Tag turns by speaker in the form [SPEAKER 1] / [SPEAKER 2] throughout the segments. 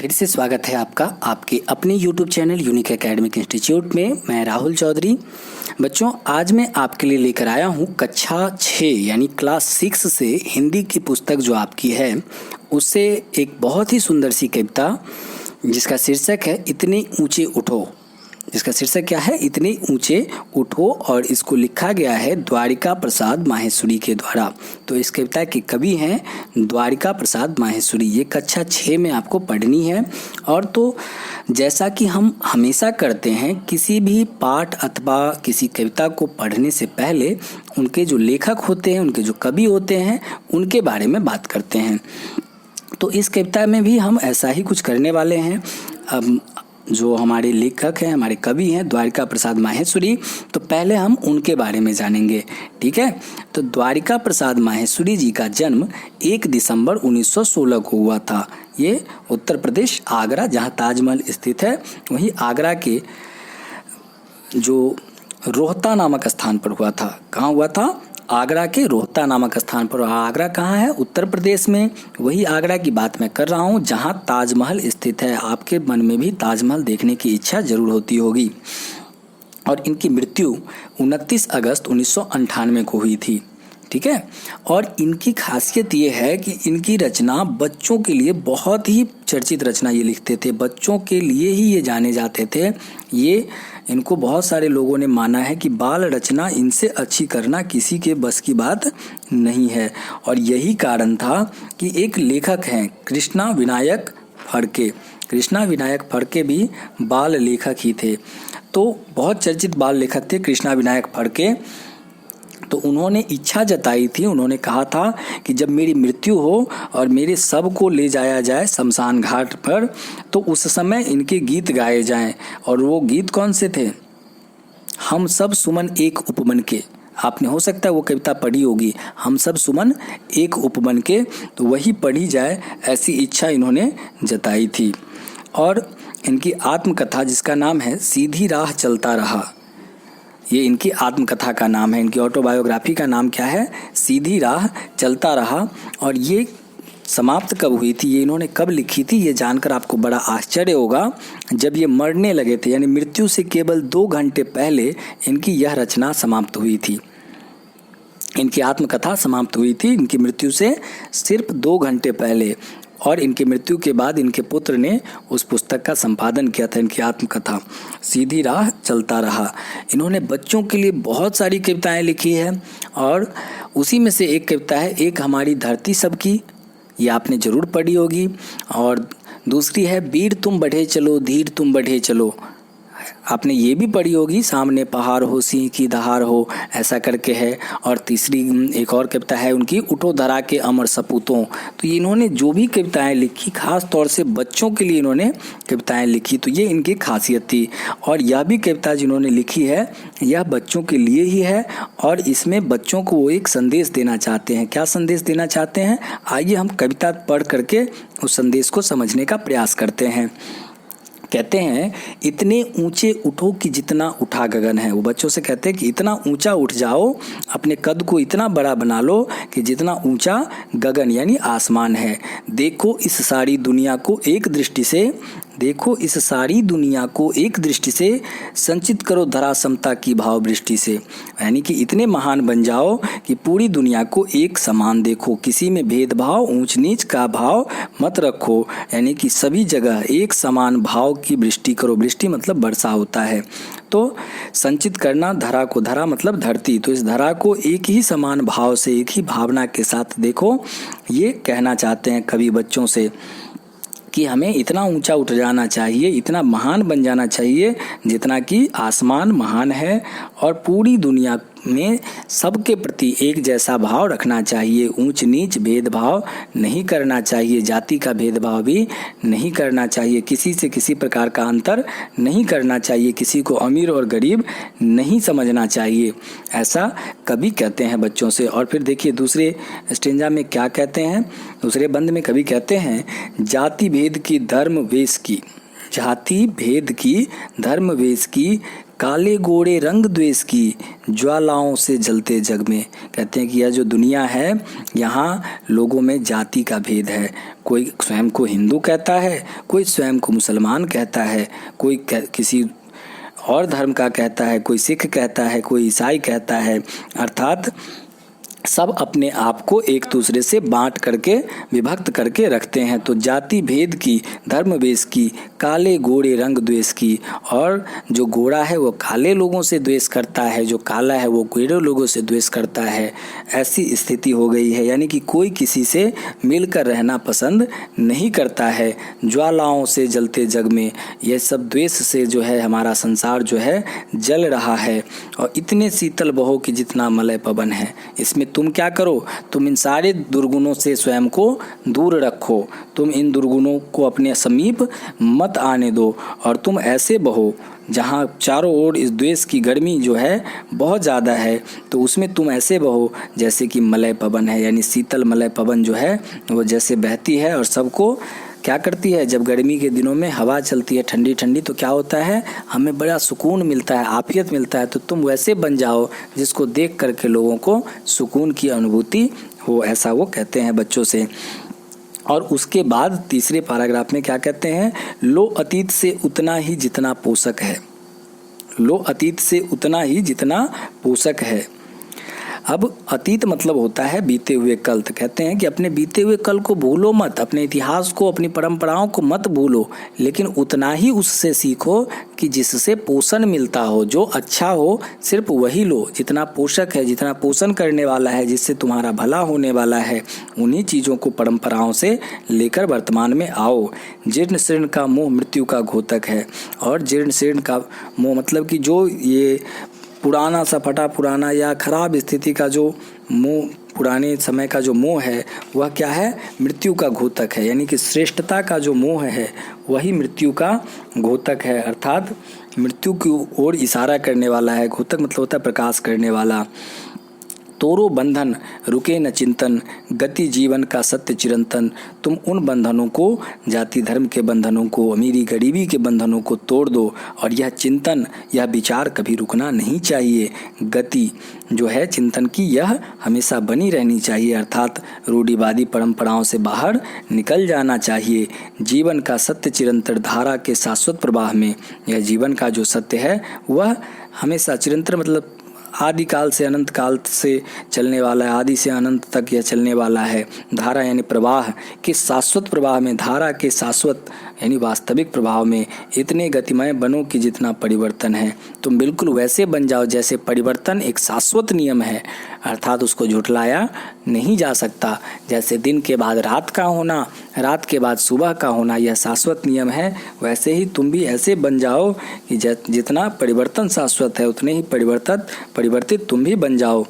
[SPEAKER 1] फिर से स्वागत है आपका आपके अपने YouTube channel unique academic institute में। मैं राहुल चौधरी। बच्चों, आज मैं आपके लिए लेकर आया हूँ कक्षा 6 यानी क्लास 6 से हिंदी की पुस्तक जो आपकी है उससे एक बहुत ही सुंदर सी कविता जिसका शीर्षक है इतने ऊंचे उठो। जिसका शीर्षक क्या है? इतने ऊंचे उठो, और इसको लिखा गया है द्वारिका प्रसाद माहेश्वरी के द्वारा। तो इस कविता के कवि हैं द्वारिका प्रसाद माहेश्वरी। ये कक्षा 6 में आपको पढ़नी है। और तो जैसा कि हम हमेशा करते हैं, किसी भी पाठ अथवा किसी कविता को पढ़ने से पहले उनके जो लेखक होते हैं, उनके जो कवि होते हैं, उनके बारे में बात करते हैं। तो इस कविता में भी हम ऐसा ही कुछ करने वाले हैं। अब जो हमारे लेखक हैं, हमारे कवि हैं द्वारिका प्रसाद माहेश्वरी, तो पहले हम उनके बारे में जानेंगे। ठीक है। तो द्वारिका प्रसाद माहेश्वरी जी का जन्म 1 दिसंबर 1916 को हुआ था। ये उत्तर प्रदेश आगरा, जहाँ ताजमहल स्थित है, वहीं आगरा के जो रोहता नामक स्थान पर हुआ था। कहाँ हुआ था? आगरा के रोहता नामक स्थान पर। आगरा कहाँ है? उत्तर प्रदेश में। वही आगरा की बात मैं कर रहा हूँ जहाँ ताजमहल स्थित है। आपके मन में भी ताजमहल देखने की इच्छा जरूर होती होगी। और इनकी मृत्यु 29 अगस्त 1998 को हुई थी। ठीक है। और इनकी खासियत ये है कि इनकी रचना बच्चों के लिए बहुत ही चर्चित रचना ये लिखते थे। बच्चों के लिए ही ये जाने जाते थे। ये इनको बहुत सारे लोगों ने माना है कि बाल रचना इनसे अच्छी करना किसी के बस की बात नहीं है। और यही कारण था कि एक लेखक हैं कृष्णा विनायक फड़के। कृष्णा विनायक फड़के भी बाल लेखक ही थे। तो बहुत चर्चित बाल लेखक थे कृष्णा विनायक फड़के। तो उन्होंने इच्छा जताई थी, उन्होंने कहा था कि जब मेरी मृत्यु हो और मेरे शव को ले जाया जाए शमशान घाट पर, तो उस समय इनके गीत गाए जाएं। और वो गीत कौन से थे? हम सब सुमन एक उपमन के। आपने हो सकता है वो कविता पढ़ी होगी, हम सब सुमन एक उपमन के। तो वही पढ़ी जाए, ऐसी इच्छा इन्होंने जताई थी। और इनकी आत्मकथा जिसका नाम है सीधी राह चलता रहा, ये इनकी आत्मकथा का नाम है। इनकी ऑटोबायोग्राफी का नाम क्या है? सीधी राह चलता रहा। और ये समाप्त कब हुई थी, ये इन्होंने कब लिखी थी, ये जानकर आपको बड़ा आश्चर्य होगा। जब ये मरने लगे थे, यानी मृत्यु से केवल 2 घंटे पहले इनकी यह रचना समाप्त हुई थी। इनकी आत्मकथा समाप्त हुई थी इनकी मृत्यु से सिर्फ 2 घंटे पहले। और इनकी मृत्यु के बाद इनके पुत्र ने उस पुस्तक का संपादन किया था, इनकी आत्मकथा सीधी राह चलता रहा। इन्होंने बच्चों के लिए बहुत सारी कविताएं लिखी है। और उसी में से एक कविता है एक हमारी धरती सबकी, ये आपने जरूर पढ़ी होगी। और दूसरी है वीर तुम बढ़े चलो, धीर तुम बढ़े चलो, आपने ये भी पढ़ी होगी। सामने पहाड़ हो, सिंह की दहाड़ हो, ऐसा करके है। और तीसरी एक और कविता है उनकी उठो धरा के अमर सपूतों। तो ये इन्होंने जो भी कविताएं लिखी, खास तौर से बच्चों के लिए इन्होंने कविताएं लिखी, तो ये इनकी खासियत थी। और यह भी कविता जिन्होंने लिखी है यह बच्चों के लिए ही है। और इसमें बच्चों को वो एक संदेश देना चाहते हैं। क्या संदेश देना चाहते हैं? आइए हम कविता पढ़ करके उस संदेश को समझने का प्रयास करते हैं। कहते हैं इतने ऊंचे उठो कि जितना उठा गगन है। वो बच्चों से कहते हैं कि इतना ऊंचा उठ जाओ, अपने कद को इतना बड़ा बना लो कि जितना ऊंचा गगन यानी आसमान है। देखो इस सारी दुनिया को एक दृष्टि से, देखो इस सारी दुनिया को एक दृष्टि से, संचित करो धरा समता की भाव दृष्टि से। यानी कि इतने महान बन जाओ कि पूरी दुनिया को एक समान देखो, किसी में भेदभाव ऊंच नीच का भाव मत रखो। यानी कि सभी जगह एक समान भाव की वृष्टि करो। वृष्टि मतलब वर्षा होता है। तो संचित करना धरा को, धरा मतलब धरती, तो इस धरा को एक ही समान भाव से, एक ही भावना के साथ देखो। ये कहना चाहते हैं कवि बच्चों से कि हमें इतना ऊंचा उठ जाना चाहिए, इतना महान बन जाना चाहिए जितना कि आसमान महान है। और पूरी दुनिया में सबके प्रति एक जैसा भाव रखना चाहिए। ऊंच नीच भेदभाव नहीं करना चाहिए, जाति का भेदभाव भी नहीं करना चाहिए, किसी से किसी प्रकार का अंतर नहीं करना चाहिए, किसी को अमीर और गरीब नहीं समझना चाहिए। ऐसा कवि कहते हैं बच्चों से। और फिर देखिए दूसरे स्टेंजा में क्या कहते हैं। दूसरे बंद में कवि कहते हैं जाति भेद की धर्म वेश की, जाति भेद की धर्म वेश की काले गोरे रंग द्वेष की ज्वालाओं से जलते जग में। कहते हैं कि यह जो दुनिया है यहाँ लोगों में जाति का भेद है। कोई स्वयं को हिंदू कहता है, कोई स्वयं को मुसलमान कहता है, कोई किसी और धर्म का कहता है, कोई सिख कहता है, कोई ईसाई कहता है। अर्थात सब अपने आप को एक दूसरे से बांट करके विभक्त करके रखते हैं। तो जाति भेद की, धर्म वेश की, काले गोरे रंग द्वेष की, और जो गोरा है वो काले लोगों से द्वेष करता है, जो काला है वो गोरे लोगों से द्वेष करता है। ऐसी स्थिति हो गई है, यानी कि कोई किसी से मिलकर रहना पसंद नहीं करता है। ज्वालाओं से जलते जग में, यह सब द्वेष से जो है हमारा संसार जो है जल रहा है। और इतने शीतल बहो कि जितना मलय पवन है। इसमें तुम क्या करो, तुम इन सारे दुर्गुणों से स्वयं को दूर रखो, तुम इन दुर्गुणों को अपने समीप मत आने दो, और तुम ऐसे बहो जहाँ चारों ओर इस द्वेष की गर्मी जो है बहुत ज़्यादा है, तो उसमें तुम ऐसे बहो जैसे कि मलय पवन है, यानी शीतल मलय पवन जो है वो जैसे बहती है और सबको क्या करती है। जब गर्मी के दिनों में हवा चलती है ठंडी ठंडी तो क्या होता है, हमें बड़ा सुकून मिलता है, आफियत मिलता है। तो तुम वैसे बन जाओ जिसको देख करके लोगों को सुकून की अनुभूति हो, ऐसा वो कहते हैं बच्चों से। और उसके बाद तीसरे पैराग्राफ में क्या कहते हैं, लो अतीत से उतना ही जितना पोषक है। लो अतीत से उतना ही जितना पोषक है। अब अतीत मतलब होता है बीते हुए कल। तो कहते हैं कि अपने बीते हुए कल को भूलो मत, अपने इतिहास को, अपनी परंपराओं को मत भूलो, लेकिन उतना ही उससे सीखो कि जिससे पोषण मिलता हो, जो अच्छा हो सिर्फ वही लो। जितना पोषक है, जितना पोषण करने वाला है, जिससे तुम्हारा भला होने वाला है, उन्हीं चीज़ों को, परंपराओं से लेकर वर्तमान में आओ। जीर्ण शीर्ण का मोह मृत्यु का घोतक है। और जीर्ण शीर्ण का मोह मतलब कि जो ये पुराना सा फटा पुराना या खराब स्थिति का जो मोह, पुराने समय का जो मोह है वह क्या है, मृत्यु का घोतक है। यानी कि श्रेष्ठता का जो मोह है वही मृत्यु का घोतक है, अर्थात मृत्यु की ओर इशारा करने वाला है। घोतक मतलब होता है प्रकाश करने वाला। तोरो बंधन रुके न चिंतन, गति जीवन का सत्य चिरंतन। तुम उन बंधनों को, जाति धर्म के बंधनों को, अमीरी गरीबी के बंधनों को तोड़ दो, और यह चिंतन, यह विचार कभी रुकना नहीं चाहिए। गति जो है चिंतन की, यह हमेशा बनी रहनी चाहिए, अर्थात रूढ़िवादी परंपराओं से बाहर निकल जाना चाहिए। जीवन का सत्य चिरंतर, धारा के शाश्वत प्रवाह में, यह जीवन का जो सत्य है वह हमेशा चिरंतर मतलब आदिकाल से अनंत काल से चलने वाला है, आदि से अनंत तक यह चलने वाला है। धारा यानी प्रवाह के शाश्वत प्रवाह में, धारा के शाश्वत यानी वास्तविक प्रभाव में इतने गतिमय बनो कि जितना परिवर्तन है। तुम बिल्कुल वैसे बन जाओ जैसे परिवर्तन एक शाश्वत नियम है, अर्थात उसको झुठलाया नहीं जा सकता। जैसे दिन के बाद रात का होना, रात के बाद सुबह का होना, यह शाश्वत नियम है, वैसे ही तुम भी ऐसे बन जाओ कि जितना परिवर्तन शाश्वत है उतने ही परिवर्तित तुम भी बन जाओ।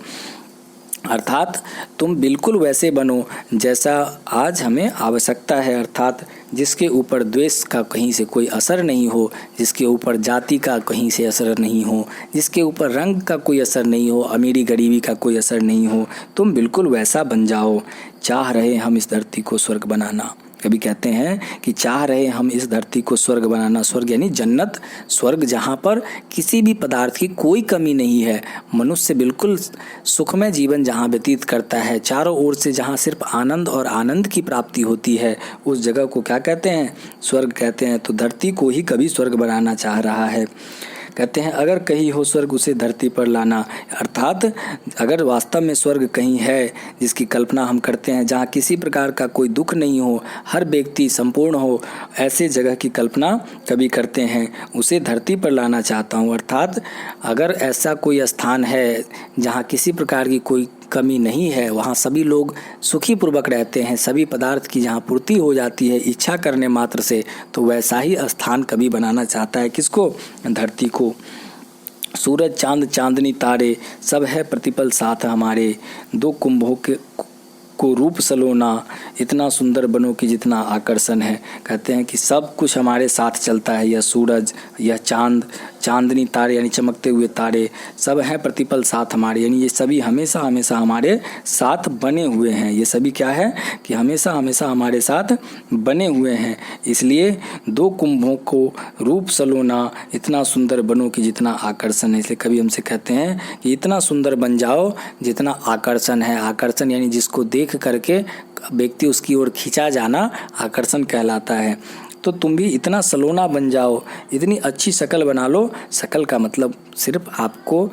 [SPEAKER 1] अर्थात तुम बिल्कुल वैसे बनो जैसा आज हमें आवश्यकता है, अर्थात जिसके ऊपर द्वेष का कहीं से कोई असर नहीं हो, जिसके ऊपर जाति का कहीं से असर नहीं हो, जिसके ऊपर रंग का कोई असर नहीं हो, अमीरी गरीबी का कोई असर नहीं हो, तुम बिल्कुल वैसा बन जाओ। चाह रहे हम इस धरती को स्वर्ग बनाना। कभी कहते हैं कि चाह रहे हम इस धरती को स्वर्ग बनाना। स्वर्ग यानी जन्नत, स्वर्ग जहाँ पर किसी भी पदार्थ की कोई कमी नहीं है, मनुष्य बिल्कुल सुखमय जीवन जहाँ व्यतीत करता है, चारों ओर से जहाँ सिर्फ आनंद और आनंद की प्राप्ति होती है, उस जगह को क्या कहते हैं, स्वर्ग कहते हैं। तो धरती को ही कभी स्वर्ग बनाना चाह रहा है। कहते हैं अगर कहीं हो स्वर्ग उसे धरती पर लाना, अर्थात अगर वास्तव में स्वर्ग कहीं है जिसकी कल्पना हम करते हैं, जहाँ किसी प्रकार का कोई दुख नहीं हो, हर व्यक्ति संपूर्ण हो, ऐसे जगह की कल्पना कभी करते हैं, उसे धरती पर लाना चाहता हूँ। अर्थात अगर ऐसा कोई स्थान है जहाँ किसी प्रकार की कोई कमी नहीं है, वहाँ सभी लोग सुखी पूर्वक रहते हैं, सभी पदार्थ की जहाँ पूर्ति हो जाती है इच्छा करने मात्र से, तो वैसा ही स्थान कभी बनाना चाहता है। किसको? धरती को। सूरज चांद चांदनी तारे सब है प्रतिपल साथ हमारे, दो को रूप सलोना, इतना सुंदर बनो कि जितना आकर्षण है। कहते हैं कि सब कुछ हमारे साथ चलता है, यह सूरज, यह चांद, चांदनी, तारे यानी चमकते हुए तारे, सब हैं प्रतिपल साथ हमारे, यानी ये सभी हमेशा हमेशा हमारे साथ बने हुए हैं। ये सभी क्या है कि हमेशा हमेशा हमारे साथ बने हुए हैं। इसलिए दो कुंभों को रूप सलोना, इतना सुंदर बनो कि जितना आकर्षण है। इसलिए कभी हमसे कहते हैं कि इतना सुंदर बन जाओ जितना आकर्षण है। आकर्षण यानी जिसको देख करके व्यक्ति उसकी ओर खींचा जाना आकर्षण कहलाता है। तो तुम भी इतना सलोना बन जाओ, इतनी अच्छी शक्ल बना लो। शक्ल का मतलब सिर्फ आपको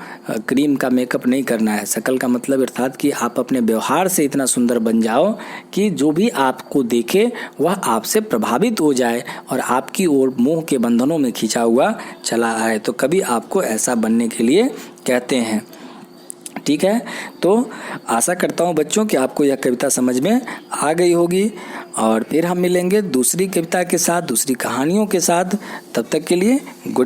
[SPEAKER 1] क्रीम का मेकअप नहीं करना है। शक्ल का मतलब अर्थात कि आप अपने व्यवहार से इतना सुंदर बन जाओ कि जो भी आपको देखे वह आपसे प्रभावित हो जाए और आपकी ओर मोह के बंधनों में खींचा हुआ चला आए। तो कभी आपको ऐसा बनने के लिए कहते हैं। ठीक है, तो आशा करता हूँ बच्चों कि आपको यह कविता समझ में आ गई होगी और फिर हम मिलेंगे दूसरी कविता के साथ, दूसरी कहानियों के साथ। तब तक के लिए गुड।